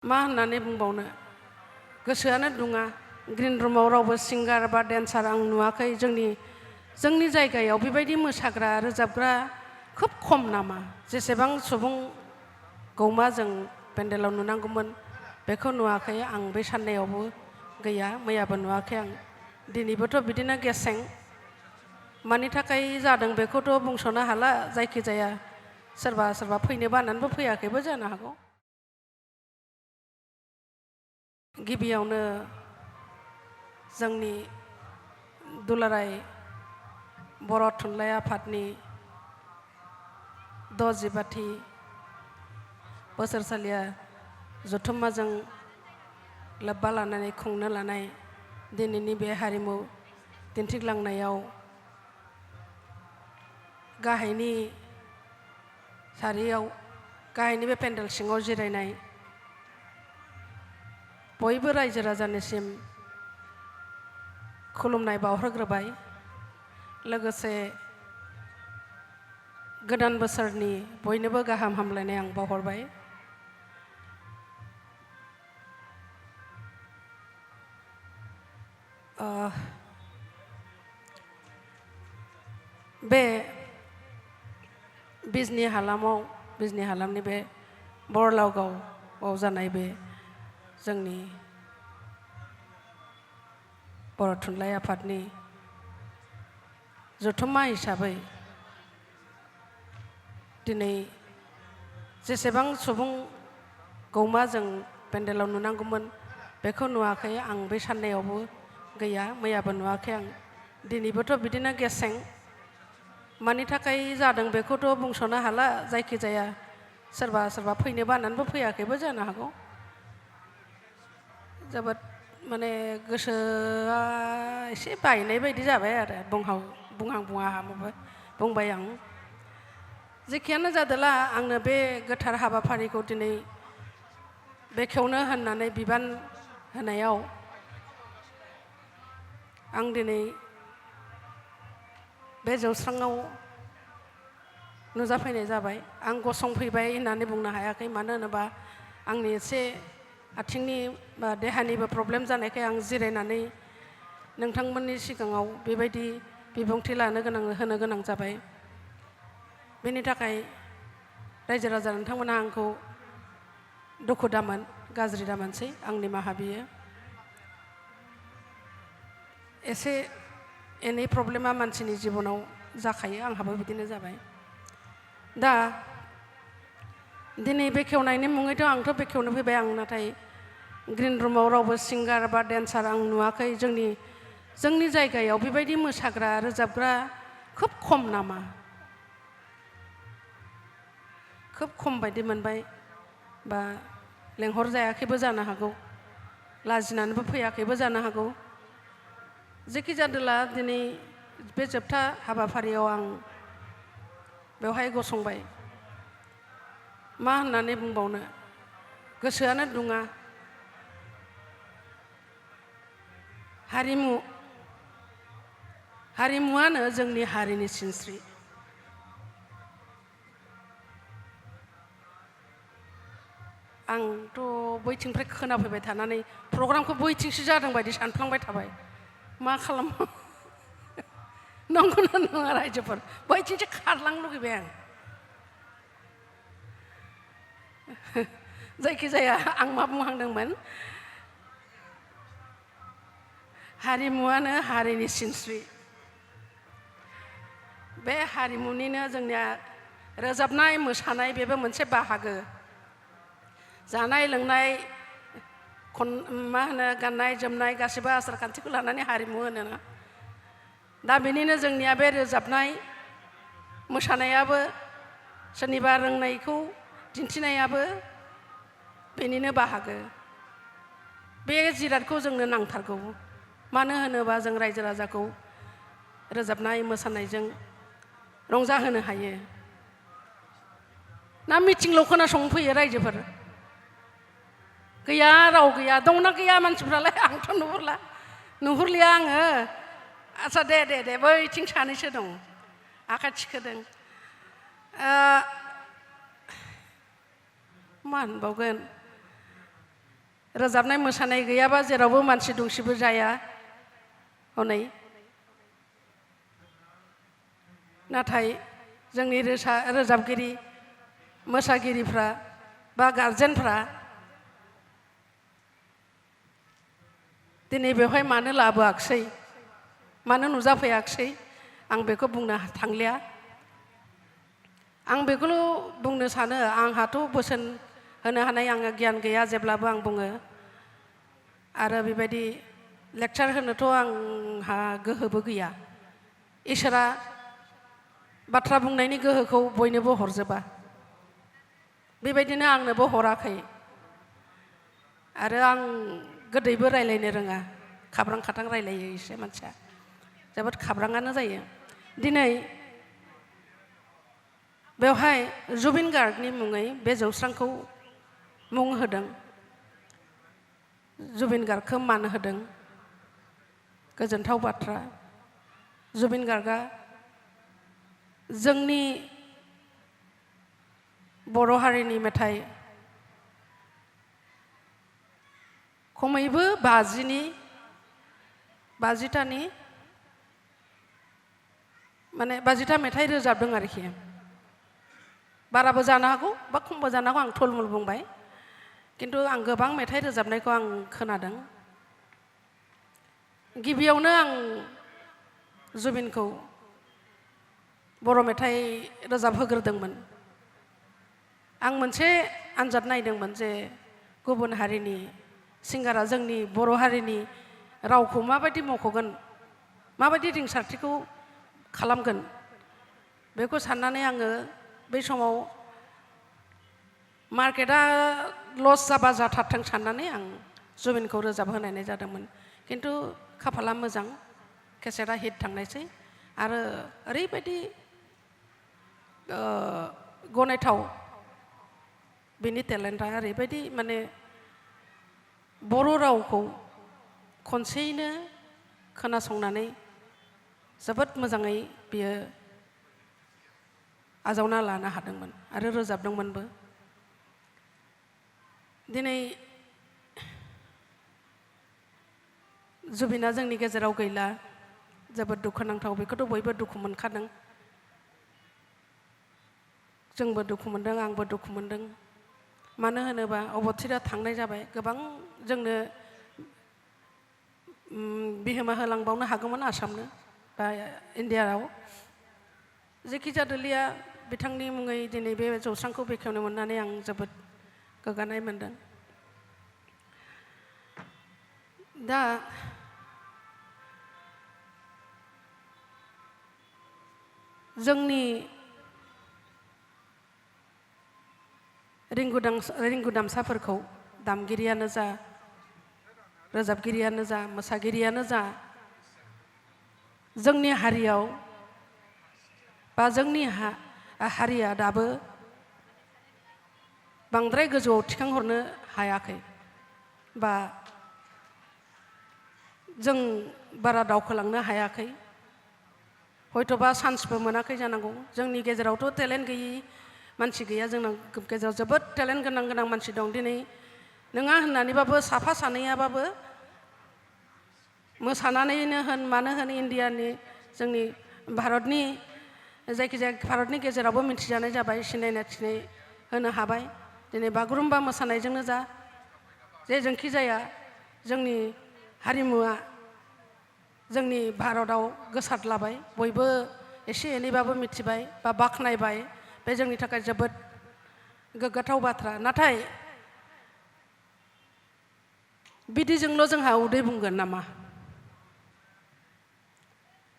मा होननानै बुंबावनो गोसोआनो दुङा ग्रिन रुमाव रावबो सिंगार बा डेन्सार आं नुवाखै जोंनि जायगायाव बेबायदि मोसाग्रा रोजाबग्रा खोब खम नामा जेसेबां सुबुं गौमा जों पेन्डेलाव नुनांगौमोन बेखौ नुवाखै आं बे साननायावबो गैया मैयाबो नुवाखै आं दिनैबोथ' बिदिनो गेसें मानि थाखाय जादों बेखौथ' बुंस'नो हाला जायखिजाया सोरबा फैनो बानानैबो फैयाखैबो जानो हागौ गिबियावनो जोंनि दुलाराय बर' थुनलाइ आफादनि 60 बोसोरसालिया जथुम्माजों लोब्बा लानानै खुंनो लानाय दिनैनि बे हारिमु दिन्थिग्लांनायाव गाहायनि सारियाव गाहायनि बे पेन्डेल सिङाव जिरायनाय बयबो रायजो राजानिसिम खुलुमनाय बावहरग्रोबाय लोगोसे गोदान बोसोरनि बयनोबो गाहाम हामलायनाय आं बावहरबाय बे बिजनी हालामनि बे बरलावगावआव जानाय बे जोंनि बर' थुनलाइ आफादनि जथुम्मा हिसाबै दिनै जेसेबां सुबुं गौमा जों पेन्डेलाव नुनांगौमोन बेखौ नुवाखै आं बे साननायावबो गैया मैयाबो नुवाखै आं दिनैबोथ' बिदिनो गेसें मानि थाखाय जादों बेखौथ' बुंस'नो हाला जायखिजाया सोरबा फैनो बानानैबो फैयाखैबो जानो हागौ जोबोद माने गोसोआ एसे बायनाय बायदि जाबाय आरो बुंबाय आं जेखियानो जादोला आंनो बे गोथार हाबाफारिखौ दिनै बेखेवनो होननानै बिबान होनायाव आं दिनै बे जौस्राङाव नुजाफैनाय जाबाय आं गसंफैबाय होननानै बुंनो हायाखै मानो होनोबा आंनि एसे आथिंनि बा देहानिबो प्रब्लेम जानायखाय आं जिरायनानै नोंथांमोननि सिगाङाव बेबायदि बिबुंथि होनो गोनां जाबाय बेनि थाखाय रायजो राजा नोंथांमोना आंखौ दुखु दामोन गाज्रि दामोनसै आंनि निमाहा बियो एसे एनै प्रब्लेमा मानसिनि जिबनाव जाखायो आंहाबो बिदिनो जाबाय दा दिनै बेखेवनायनि मुङैथ' आंथ' बेखेवनो फैबाय आं नाथाय ग्रिन रुमाव रावबो सिंगार बा डेन्सार आं नुवाखै जोंनि जायगायाव बेबायदि मोसाग्रा रोजाबग्रा खोब खम नामा खोब खम बायदि मोनबाय बा लेंहरजायाखैबो जानो हागौ लाजिनानैबो फैयाखैबो जानो हागौ जेखि जादोला दिनै बे जोबथा हाबाफारियाव आं बेवहाय गसंबाय मा होननानै बुंबावनो गोसोआनो दुङा हारिमुआनो जोंनि हारिनि सिनस्रि आंथ' बैथिंनिफ्राय खोनाफैबाय थानानै प्रग्रामखौ बैथिंसो जादों बायदि सानफ्लांबाय थाबाय मा खालामो नंगौना नङा रायजोफोर बैथिंसो खारलांनो लुगैबाय आं जायखिजाया आं मा बुंहांदोंमोन हारिमुआनो हारिनि सिनस्रि बे हारिमुनिनो जोंनिया रोजाबनाय मोसानाय बेबो मोनसे बाहागो जानाय लोंनाय मा होनो गाननाय जोमनाय गासिबो आसार खान्थिखौ लानानै हारिमु होनोना दा बेनिनो जोंनिया बे रोजाबनाय मोसानायाबो सोरनिबा रोंनायखौ दिन्थिनायाबो बेनिनो बाहागो बे जिरादखौ जोंनो नांथारगौ मानो होनोबा जों रायजो राजाखौ रोजाबनाय मोसानायजों रंजाहोनो हायो ना मिटिंल' खोनासंनो फैयो रायजोफोर गैया राव गैया दंना गैया मानसिफ्रालाय आंथ' नुहुरलिया आङो आच्छा दे बैथिं सानैसो दं आखाइ थिखोदों मा होनबावगोन रोजाबनाय मोसानाय गैयाबा जेरावबो मानसि दुमसिबो जाया हनै नाथाय जोंनि रोजाबगिरि मोसागिरिफ्रा बा गारजेनफ्रा दिनै बेवहाय मानो लाबोआखिसै मानो नुजाफैयाखिसै आं बेखौ बुंनो थांलिया आं बेखौल' बुंनो सानो आंहाथ' बोसोन होनो हानाय आङो गियान गैया जेब्लाबो आं बुङो आरो बेबायदि लेक्चार होनोथ' आंहा गोहोबो गैया इसोरा बाथ्रा बुंनायनि गोहोखौ बयनोबो हरजोबा बेबायदिनो आंनोबो हराखै आरो आं गोदैबो रायलायनो रोङा खाब्रां खाथां रायलायो एसे मानसिया जोबोद खाब्राङानो जायो दिनै बेवहाय जुबिन गार्गनि मुङै बे जौस्रांखौ मुं होदों जुबिन गार्गखौ मान होदों गोजोनथाव बाथ्रा जुबिन गार्गआ जोंनि बर' हारिनि मेथाइ खमैबो 50टानि माने 50टा मेथाइ रोजाबदों आरोखि बाराबो जानो हागौ बा खमबो जानो हागौ आं थुलमुल बुंबाय किन्तु आं गोबां मेथाइ रोजाबनायखौ आं खोनादों गिबियावनो आं जुबिनखौ बर' मेथाइ रोजाबहोग्रोदोंमोन आं मोनसे आनजाद नायदोंमोन जे गुबुन हारिनि सिंगारा जोंनि बर' हारिनि रावखौ माबायदि मख'गोन माबायदि रिंसारथिखौ खालामगोन बेखौ साननानै आङो बै समाव मार्केटआ लस जाबा जाथारथों साननानै आं जुबिनखौ रोजाबहोनाय जादोंमोन किन्तु खाफाला मोजां केसेटआ हिट थांनायसै आरो ओरैबायदि गनायथाव बिनि टेलेन्टआ ओरैबायदि माने बर' रावखौ खनसेयैनो खोनासंनानै जोबोद मोजाङै बियो आजावना लानो हादोंमोन आरो रोजाबदोंमोनबो दिनै जुबिना जोंनि गेजेराव गैला जोबोद दुखुनांथाव बेखौथ' बयबो दुखु मोनखादों जोंबो दुखु मोनदों आंबो दुखु मोनदों मानो होनोबा अबथिरा थांनाय जाबाय गोबां जोंनो बिहोमा होलांबावनो हागौमोन आसामनो बा इन्डियायाव जेखि जादोलिया बिथांनि मुङै दिनै बे जौस्रांखौ बेखेवनो मोननानै आं जोबोद गोग्गानाय मोनदों दा जोंनि रिंगु दामसाफोरखौ दामगिरियानो जा रोजाबगिरियानो जा मोसागिरियानो जा जोंनि हारियाव बा जोंनि हारिया दाबो बांद्राय गोजौआव थिखांहरनो हायाखै बा जों बारा दावखोलांनो हायाखै हयथ'बा चान्सबो मोनाखै जानांगौ जोंनि गेजेरावथ' टेलेन्ट गैयि मानसि गैया जोंना गेजेराव जोबोद टेलेन्ट गोनां मानसि दं दिनै नङा होननानैबाबो साफा सानैयाबाबो मोसानानैनो होन मानो होन इन्डियानि जोंनि भारतनि जायखिजाया भारतनि गेजेरावबो मिथिजानाय जाबाय सिनायथि होनो हाबाय दिनै बागुरुम्बा मोसानायजोंनो जा जेजोंखि जाया जोंनि हारिमुआ जोंनि भारताव गोसारलाबाय बयबो एसे एनैबाबो मिथिबाय बा बाख्नायबाय बे जोंनि थाखाय जोबोद गोग्गाथाव बाथ्रा नाथाय बिदिजोंल' जोंहा उदै बुंगोन नामा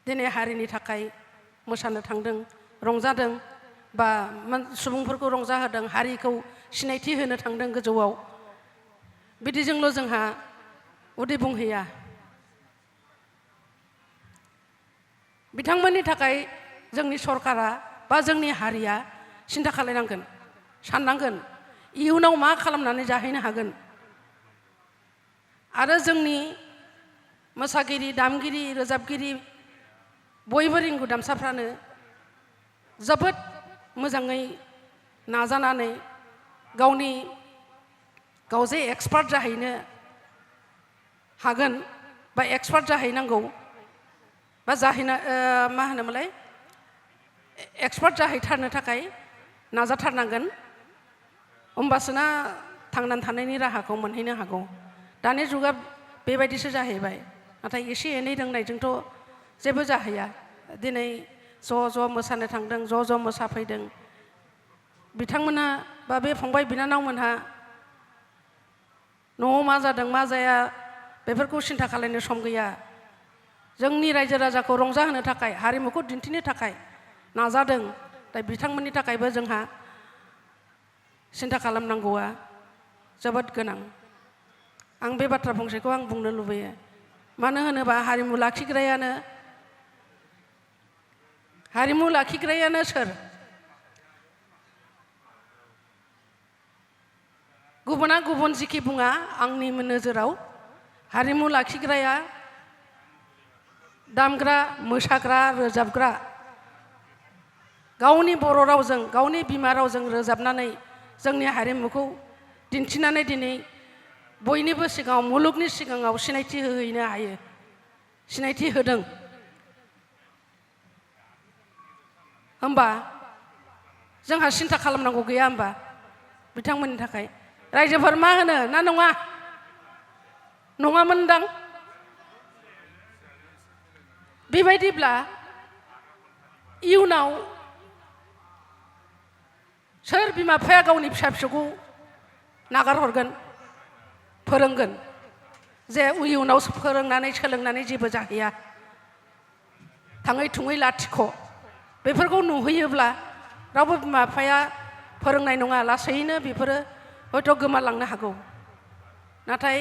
दिनै हारिनि थाखाय मोसानो थांदों रंजादों बा सुबुंफोरखौ रंजाहोदों हारिखौ सिनायथि होनो थांदों गोजौआव बिदिजोंल' जोंहा उदै बुंहैया बिथांमोननि थाखाय जोंनि सरकारा बा जोंनि हारिया सिन्था खालामनांगोन साननांगोन इयुनाव मा खालामनानै जाहैनो हागोन आरो जोंनि मोसागिरि दामगिरि रोजाबगिरि बयबो रिंगु दामसाफ्रानो जोबोद मोजाङै नाजानानै गाव जे एक्सपार्ट जाहैनो हागोन बा एक्सपार्ट जाहैनांगौ बा जाहैना मा होनोमोनलाय एक्सपार्ट जाहैथारनो थाखाय नाजाथारनांगोन होमबासोना थांनानै थानायनि राहाखौ मोनहैनो हागौ। दानि जुगा बेबायदिसो जाहैबाय नाथाय एसे एनै रोंनायजोंथ' जेबो जाहैया। दिनै ज' ज' मोसानो थांदों ज' ज' मोसाफैदों बिथांमोनहा बा बे फंबाय बिनानावमोनहा न'आव मा जादों मा जाया बेफोरखौ सिन्था खालामनो सम गैया। जोंनि रायजो राजाखौ रंजाहोनो थाखाय हारिमुखौ दिन्थिनो थाखाय नाजादों। दा बिथांमोननि थाखायबो जोंहा सिन्था खालामनांगौआ जोबोद गोनां। आं बे बाथ्रा फंसेखौ आं बुंनो लुबैयो। मानो होनोबा हारिमु लाखिग्रायानो सोर? गुबुना गुबुन जिखि बुङा आंनि नोजोराव हारिमु लाखिग्राया दामग्रा मोसाग्रा रोजाबग्रा गावनि बर' रावजों गावनि बिमा रावजों रोजाबनानै जोंनि हारिमुखौ दिन्थिनानै दिनै बयनिबो सिगाङाव मुलुगनि सिगाङाव सिनायथि होहैनो हायो, सिनायथि होदों। होमबा जोंहा सिन्था खालामनांगौ गैया होमबा बिथांमोननि थाखाय? रायजोफोर मा होनो ना नङा? नङामोनदां? बेबायदिब्ला इयुनाव सोर बिमा बिफाया गावनि फिसा फिसौखौ नागार हरगोन, फोरोंगोन जे इयुनाव फोरोंनानै सोलोंनानै जेबो जाहैया, थाङै थुङै लाथिख'? बेफोरखौ नुहैयोब्ला रावबो बिमा बिफाया फोरोंनाय नङा। लासैनो बेफोरो हयथ' गोमालांनो हागौ। नाथाय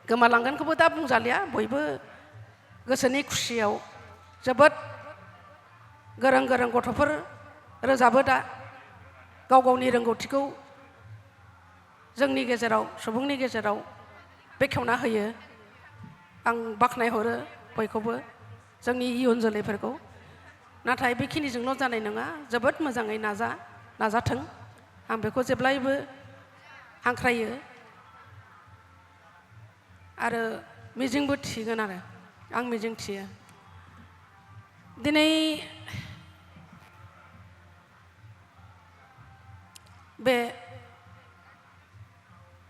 गोमालांगोनखौबो दा बुंजालिया। बयबो गोसोनि खुसियाव जोबोद गोरों गोरों गथ'फोर रोजाबो दा गाव गावनि रोंगौथिखौ जोंनि गेजेराव सुबुंनि गेजेराव बेखेवना होयो। आं बाख्नायहरो बयखौबो जोंनि इयुन जोलैफोरखौ। नाथाय बेखिनिजोंल' जानाय नङा, जोबोद मोजाङै नाजाथों आं बेखौ जेब्लायबो हांख्रायो आरो मिजिंबो थिगोन आरो आं मिजिं थियो। दिनै बे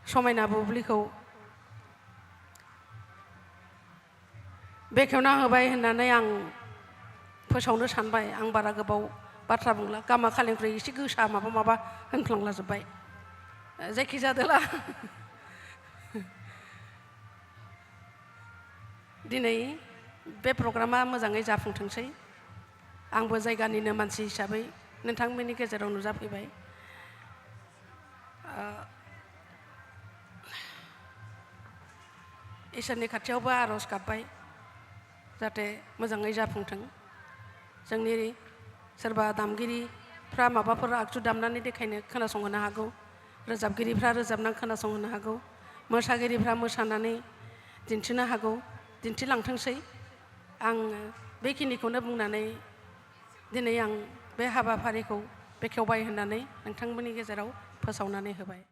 समायना बुब्लिखौ बेखेवना होबाय होननानै आं फोसावनो सानबाय। आं बारा गोबाव बाथ्रा बुंला, गामा खालिनिफ्राय एसे गोसा माबा होनफ्लांलाजोब्बाय। जायखिजादोला दिनै बे प्रग्रामा मोजाङै जाफुंथोंसै। आंबो जायगानिनो मानसि हिसाबै नोंथांमोननि गेजेराव नुजाफैबाय। इसोरनि खाथियावबो आर'ज गाबबाय जाहाथे मोजाङै जाफुंथों। जोंनि सोरबा दामगिरिफ्रा माबाफोर आगजु दामनानै देखायनो खोनासंहोनो हागौ, रोजाबगिरिफ्रा रोजाबनानै खोनासंहोनो हागौ, मोसागिरिफ्रा मोसानानै दिन्थिनो हागौ, दिन्थिलांथोंसै। आं बेखिनिखौनो बुंनानै दिनै आं बे हाबाफारिखौ बेखेवबाय होननानै नोंथांमोननि गेजेराव फोसावनानै होबाय।